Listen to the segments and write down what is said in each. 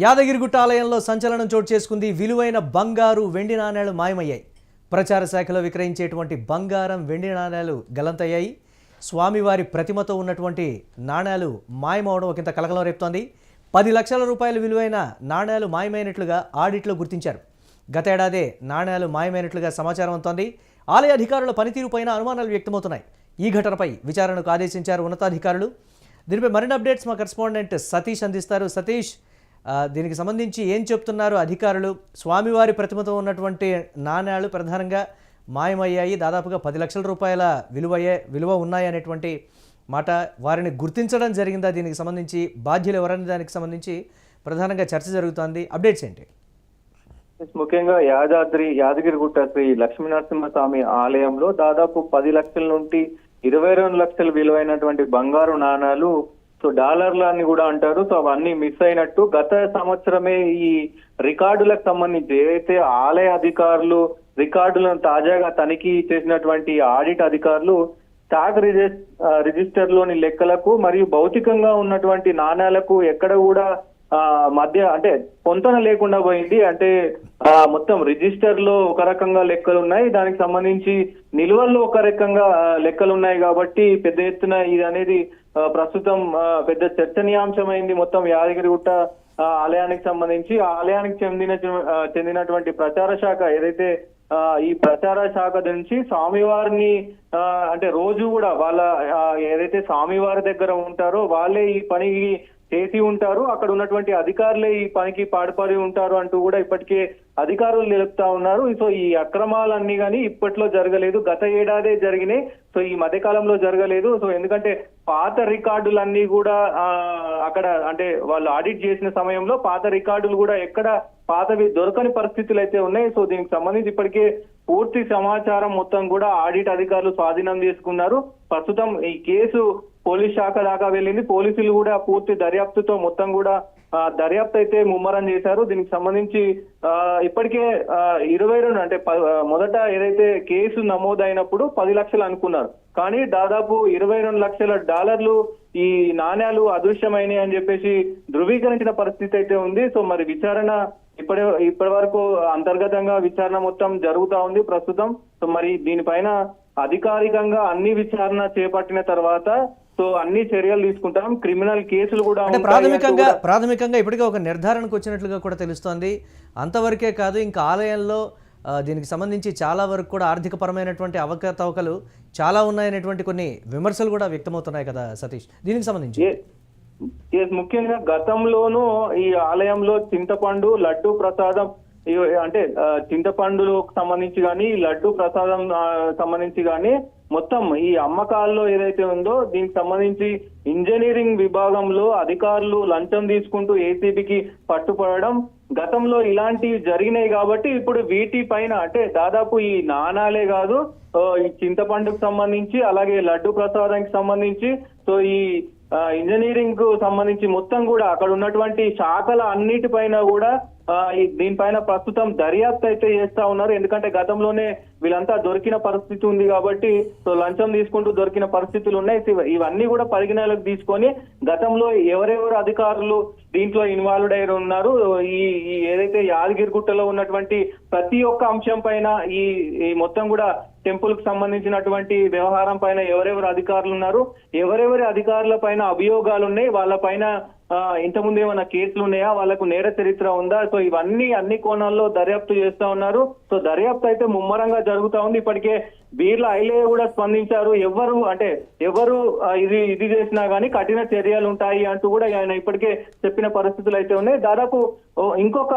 యాదగిరిగుట్ట ఆలయంలో సంచలనం చోటు చేసుకుంది. విలువైన బంగారు వెండి నాణేలు మాయమయ్యాయి. ప్రచార శాఖలో విక్రయించేటువంటి బంగారం వెండి నాణేలు గల్లంతయ్యాయి. స్వామివారి ప్రతిమతో ఉన్నటువంటి నాణేలు మాయమవడం ఒకంత కలకలం రేపుతోంది. 10 లక్షల రూపాయల విలువైన నాణేలు మాయమైనట్లుగా ఆడిట్లో గుర్తించారు. గతేడాదే నాణేలు మాయమైనట్లుగా సమాచారం అందుతోంది. ఆలయ అధికారుల పనితీరుపైన అనుమానాలు వ్యక్తమవుతున్నాయి. ఈ ఘటనపై విచారణకు ఆదేశించారు ఉన్నతాధికారులు. దీనిపై మరిన్ని అప్డేట్స్ మా కరెస్పాండెంట్ సతీష్ అందిస్తారు. సతీష్, దీనికి సంబంధించి ఏం చెప్తున్నారు అధికారులు? స్వామివారి ప్రతిమతో ఉన్నటువంటి నాణ్యాలు ప్రధానంగా మాయమయ్యాయి, దాదాపుగా 10 లక్షల రూపాయల విలువ ఉన్నాయి అనేటువంటి మాట. వారిని గుర్తించడం జరిగిందా? దీనికి సంబంధించి బాధ్యులు ఎవరనే దానికి సంబంధించి ప్రధానంగా చర్చ జరుగుతోంది. అప్డేట్స్ ఏంటి? ముఖ్యంగా యాదగిరిగుట్ట శ్రీ లక్ష్మీనరసింహస్వామి ఆలయంలో దాదాపు 10 లక్షల నుండి 22 లక్షల విలువైనటువంటి బంగారు నాణాలు, సో డాలర్లు అని కూడా అంటారు, సో అవన్నీ మిస్ అయినట్టు గత సంవత్సరమే ఈ రికార్డులకు సంబంధించి ఏదైతే ఆలయ అధికారులు రికార్డులను తాజాగా తనిఖీ చేసినటువంటి ఆడిట్ అధికారులు స్టాక్ రిజిస్టర్ లోని లెక్కలకు మరియు భౌతికంగా ఉన్నటువంటి నాణ్యాలకు ఎక్కడ కూడా మధ్య అంటే పొంతన లేకుండా పోయింది. అంటే మొత్తం రిజిస్టర్ లో ఒక రకంగా లెక్కలు ఉన్నాయి, దానికి సంబంధించి నిల్వల్లో ఒక రకంగా లెక్కలు ఉన్నాయి. కాబట్టి పెద్ద ఎత్తున ఇది అనేది ప్రస్తుతం పెద్ద చర్చనీయాంశమైంది. మొత్తం యాదగిరిగుట్ట ఆలయానికి సంబంధించి ఆలయానికి చెందినటువంటి ప్రచార శాఖ ఏదైతే ఈ ప్రచార శాఖ నుంచి స్వామివారిని అంటే రోజు కూడా వాళ్ళ ఏదైతే స్వామివారి దగ్గర ఉంటారో వాళ్ళే ఈ పని చేసి ఉంటారు, అక్కడ ఉన్నటువంటి అధికారులే ఈ పనికి పాటుపడి ఉంటారు అంటూ కూడా ఇప్పటికే అధికారులు తెలుపుతా ఉన్నారు. సో ఈ అక్రమాలన్నీ కానీ ఇప్పట్లో జరగలేదు, గత ఏడాదే జరిగినాయి. సో ఈ మధ్య కాలంలో జరగలేదు. సో ఎందుకంటే పాత రికార్డులన్నీ కూడా అక్కడ అంటే వాళ్ళు ఆడిట్ చేసిన సమయంలో పాత రికార్డులు కూడా ఎక్కడ పాతవి దొరకని పరిస్థితులు అయితే ఉన్నాయి. సో దీనికి సంబంధించి ఇప్పటికే పూర్తి సమాచారం మొత్తం కూడా ఆడిట్ అధికారులు స్వాధీనం చేసుకున్నారు. ప్రస్తుతం ఈ కేసు పోలీస్ శాఖ దాకా వెళ్ళింది. పోలీసులు కూడా పూర్తి దర్యాప్తుతో మొత్తం కూడా దర్యాప్తు అయితే ముమ్మరం చేశారు. దీనికి సంబంధించి ఇప్పటికే 22 అంటే మొదట ఏదైతే కేసు నమోదైనప్పుడు 10 లక్షలు అనుకున్నారు, కానీ దాదాపు 22 లక్షల డాలర్లు ఈ నాణ్యాలు అదృశ్యమైనవి అని చెప్పేసి ధృవీకరించిన పరిస్థితి అయితే ఉంది. సో మరి విచారణ ఇప్పటి వరకు అంతర్గతంగా విచారణ మొత్తం జరుగుతా ఉంది ప్రస్తుతం. సో మరి దీనిపైన అధికారికంగా అన్ని విచారణ చేపట్టిన తర్వాత సో అన్ని చర్యలు తీసుకుంటాం. క్రిమినల్ కేసులు కూడా ప్రాథమికంగా ఇప్పటికే ఒక నిర్ధారణకు వచ్చినట్లుగా కూడా తెలుస్తోంది. అంతవరకే కాదు, ఇంకా ఆలయంలో దీనికి సంబంధించి చాలా వరకు కూడా ఆర్థిక పరమైనటువంటి అవకతవకలు చాలా ఉన్నాయనేటువంటి కొన్ని విమర్శలు కూడా వ్యక్తమవుతున్నాయి కదా సతీష్, దీనికి సంబంధించి? ముఖ్యంగా గతంలోనూ ఈ ఆలయంలో చింతపండు, లడ్డు ప్రసాదం అంటే చింతపండులకు సంబంధించి కానీ లడ్డు ప్రసాదం సంబంధించి కానీ మొత్తం ఈ అమ్మకాల్లో ఏదైతే ఉందో దీనికి సంబంధించి ఇంజనీరింగ్ విభాగంలో అధికారులు లంచం తీసుకుంటూ ఏసీబీకి పట్టుపడడం గతంలో ఇలాంటివి జరిగినాయి. కాబట్టి ఇప్పుడు వీటి పైన అంటే దాదాపు ఈ నాణాలే కాదు, ఈ చింతపండుకు సంబంధించి అలాగే లడ్డు ప్రసాదానికి సంబంధించి సో ఈ ఇంజనీరింగ్ కు సంబంధించి మొత్తం కూడా అక్కడ ఉన్నటువంటి శాఖల అన్నిటిపైన కూడా దీనిపైన ప్రస్తుతం దర్యాప్తు అయితే చేస్తా ఉన్నారు. ఎందుకంటే గతంలోనే వీళ్ళంతా దొరికిన పరిస్థితి ఉంది కాబట్టి సో లంచం తీసుకుంటూ దొరికిన పరిస్థితులు ఉన్నాయి. ఇవన్నీ కూడా పరిగణలోకి తీసుకొని గతంలో ఎవరెవరు అధికారులు దీంట్లో ఇన్వాల్వ్డ్ అయి ఉన్నారు, ఈ ఏదైతే యాదగిరిగుట్టలో ఉన్నటువంటి ప్రతి ఒక్క అంశం పైన ఈ మొత్తం కూడా టెంపుల్ కు సంబంధించినటువంటి వ్యవహారం పైన ఎవరెవరు అధికారులు ఉన్నారు, ఎవరెవరి అధికారుల పైన అభియోగాలు ఉన్నాయి, వాళ్ళ పైన ఇంతకుముందు ఏమైనా కేసులు ఉన్నాయా, వాళ్ళకు నేర చరిత్ర ఉందా, సో ఇవన్నీ అన్ని కోణాల్లో దర్యాప్తు చేస్తా ఉన్నారు. సో దర్యాప్తు అయితే ముమ్మరంగా జరుగుతా ఉంది. ఇప్పటికే బీర్ల ఐలయ్య కూడా స్పందించారు. ఎవరు ఇది చేసినా గానీ కఠిన చర్యలు ఉంటాయి అంటూ కూడా ఆయన ఇప్పటికే చెప్పిన పరిస్థితులు అయితే ఉన్నాయి. దాదాపు ఇంకొక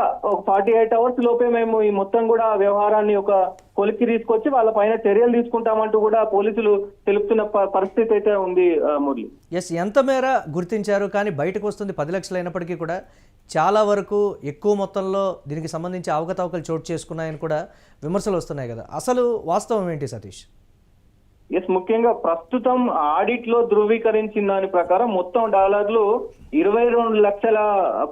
48 అవర్స్ లోపే మేము ఈ మొత్తం కూడా వ్యవహారాన్ని ఒక కొలిక్కి తీసుకొచ్చి వాళ్ళ పైన చర్యలు తీసుకుంటామంటూ కూడా పోలీసులు తెలుపుతున్న పరిస్థితి అయితే ఉంది. మురళి, ఎంత మేర గుర్తించారు? కానీ బయటకు వస్తుంది 10 లక్షలు అయినప్పటికీ కూడా చాలా వరకు ఎక్కువ మొత్తంలో దీనికి సంబంధించి అవకతవకలు చోటు చేసుకున్నాయని కూడా విమర్శలు వస్తున్నాయి కదా, అసలు వాస్తవం ఏంటి సతీష్? ముఖ్యంగా ప్రస్తుతం ఆడిట్ లో ధృవీకరించిన దాని ప్రకారం మొత్తం డాలర్లు 22 లక్షల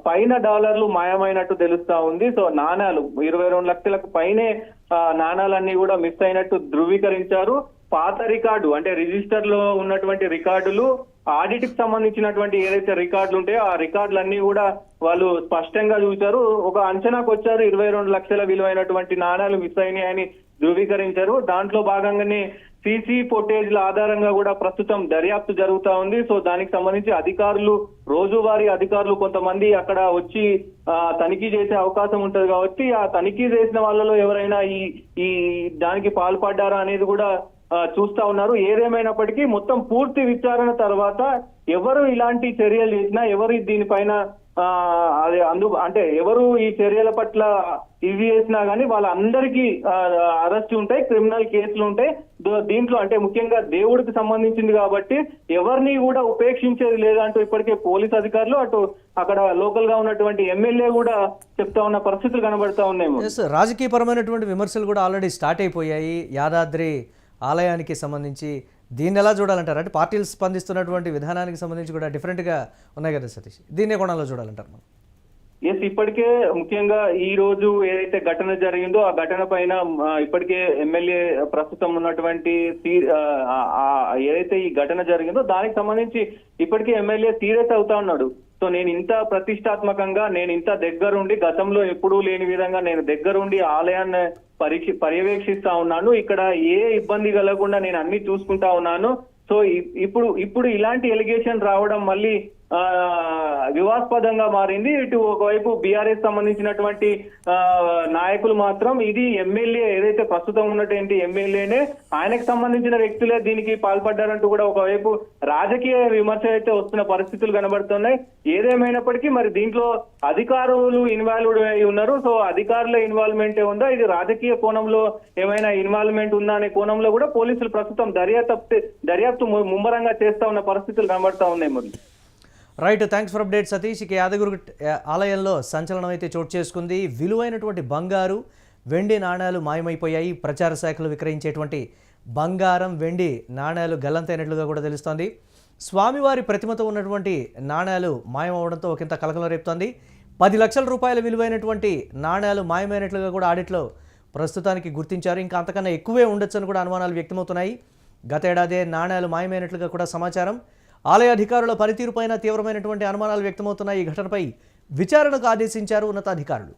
పైన డాలర్లు మాయమైనట్టు తెలుస్తా ఉంది. సో నాణాలు 22 లక్షలకు పైనే నాణాలన్నీ కూడా మిస్ అయినట్టు ధృవీకరించారు. పాత రికార్డు అంటే రిజిస్టర్ లో ఉన్నటువంటి రికార్డులు ఆడిట్ కి సంబంధించినటువంటి ఏదైతే రికార్డులు ఉంటాయో ఆ రికార్డులన్నీ కూడా వాళ్ళు స్పష్టంగా చూశారు. ఒక అంచనాకు వచ్చారు 22 లక్షల విలువైనటువంటి నాణాలు మిస్ అయినాయని ధృవీకరించారు. దాంట్లో భాగంగానే సీసీ ఫుటేజ్ల ఆధారంగా కూడా ప్రస్తుతం దర్యాప్తు జరుగుతా ఉంది. సో దానికి సంబంధించి అధికారులు, రోజువారీ అధికారులు కొంతమంది అక్కడ వచ్చి తనిఖీ చేసే అవకాశం ఉంటది కాబట్టి ఆ తనిఖీ చేసిన వాళ్ళలో ఎవరైనా ఈ దానికి పాల్పడ్డారా అనేది కూడా చూస్తా ఉన్నారు. ఏదేమైనప్పటికీ మొత్తం పూర్తి విచారణ తర్వాత ఎవరు ఇలాంటి చర్యలు చేసినా, ఎవరు దీనిపైన అంటే ఎవరు ఈ చర్యల పట్ల ఇది చేసినా గానీ వాళ్ళందరికీ అరెస్ట్ ఉంటాయి, క్రిమినల్ కేసులు ఉంటాయి. దీంట్లో అంటే ముఖ్యంగా దేవుడికి సంబంధించింది కాబట్టి ఎవరిని కూడా ఉపేక్షించేది లేదంటూ ఇప్పటికే పోలీస్ అధికారులు, అటు అక్కడ లోకల్ గా ఉన్నటువంటి ఎమ్మెల్యే కూడా చెప్తా ఉన్న పరిస్థితులు కనబడతా ఉన్నాయి. రాజకీయపరమైనటువంటి విమర్శలు కూడా ఆల్రెడీ స్టార్ట్ అయిపోయాయి యాదాద్రి ఆలయానికి సంబంధించి. దీన్ని ఎలా చూడాలంటారు? అంటే పార్టీలు స్పందిస్తున్నటువంటి విధానానికి సంబంధించి కూడా డిఫరెంట్గా ఉన్నాయి కదా సతీష్, దీన్ని కోణంలో చూడాలంటారు మనం? ఎస్, ఇప్పటికే ముఖ్యంగా ఈ రోజు ఏదైతే ఘటన జరిగిందో ఆ ఘటన పైన ఇప్పటికే ఎమ్మెల్యే ప్రస్తుతం ఉన్నటువంటి ఏదైతే ఈ ఘటన జరిగిందో దానికి సంబంధించి ఇప్పటికే ఎమ్మెల్యే సీరియస్ అవుతా ఉన్నాడు. సో నేను ఇంత ప్రతిష్టాత్మకంగా, నేను ఇంత దగ్గరుండి, గతంలో ఎప్పుడూ లేని విధంగా నేను దగ్గరుండి ఆలయాన్ని పర్యవేక్షిస్తా ఉన్నాను, ఇక్కడ ఏ ఇబ్బంది కలగకుండా నేను అన్ని చూసుకుంటా ఉన్నాను. సో ఇప్పుడు ఇలాంటి ఎలిగేషన్ రావడం మళ్ళీ వివాదాస్పదంగా మారింది. ఇటు ఒకవైపు బీఆర్ఎస్ సంబంధించినటువంటి నాయకులు మాత్రం ఇది ఎమ్మెల్యే ఏదైతే ప్రస్తుతం ఉన్నటువంటి ఎమ్మెల్యేనే, ఆయనకు సంబంధించిన వ్యక్తులే దీనికి పాల్పడ్డారంటూ కూడా ఒకవైపు రాజకీయ విమర్శ అయితే వస్తున్న పరిస్థితులు కనబడుతున్నాయి. ఏదేమైనప్పటికీ మరి దీంట్లో అధికారులు ఇన్వాల్వ్డ్ అయి ఉన్నారు. సో అధికారుల ఇన్వాల్వ్మెంట్ ఉందా, ఇది రాజకీయ కోణంలో ఏమైనా ఇన్వాల్వ్మెంట్ ఉందా అనే కోణంలో కూడా పోలీసులు ప్రస్తుతం దర్యాప్తు ముమ్మరంగా చేస్తా ఉన్న పరిస్థితులు కనబడతా ఉన్నాయి. మరి right, thanks for update Satish. ఇక యాదగిరి ఆలయంలో సంచలనం అయితే చోటు చేసుకుంది. విలువైనటువంటి బంగారు, వెండి నాణ్యాలు మాయమైపోయాయి. ప్రచార శాఖలు విక్రయించేటువంటి బంగారం, వెండి నాణ్యాలు గల్లంతైనట్లుగా కూడా తెలుస్తోంది. స్వామివారి ప్రతిమతో ఉన్నటువంటి నాణ్యాలు మాయమవడంతో ఒకంత కలకలం రేపుతోంది. 10 లక్షల రూపాయల విలువైనటువంటి నాణ్యాలు మాయమైనట్లుగా కూడా ఆడిట్లో ప్రస్తుతానికి గుర్తించారు. ఇంకా అంతకన్నా ఎక్కువే ఉండొచ్చని కూడా అనుమానాలు వ్యక్తమవుతున్నాయి. గతేడాదే నాణ్యాలు మాయమైనట్లుగా కూడా సమాచారం. ఆలయ అధికారుల పనితీరుపైన తీవ్రమైనటువంటి అనుమానాలు వ్యక్తమవుతున్నాయి. ఈ ఘటనపై విచారణకు ఆదేశించారు ఉన్నతాధికారులు.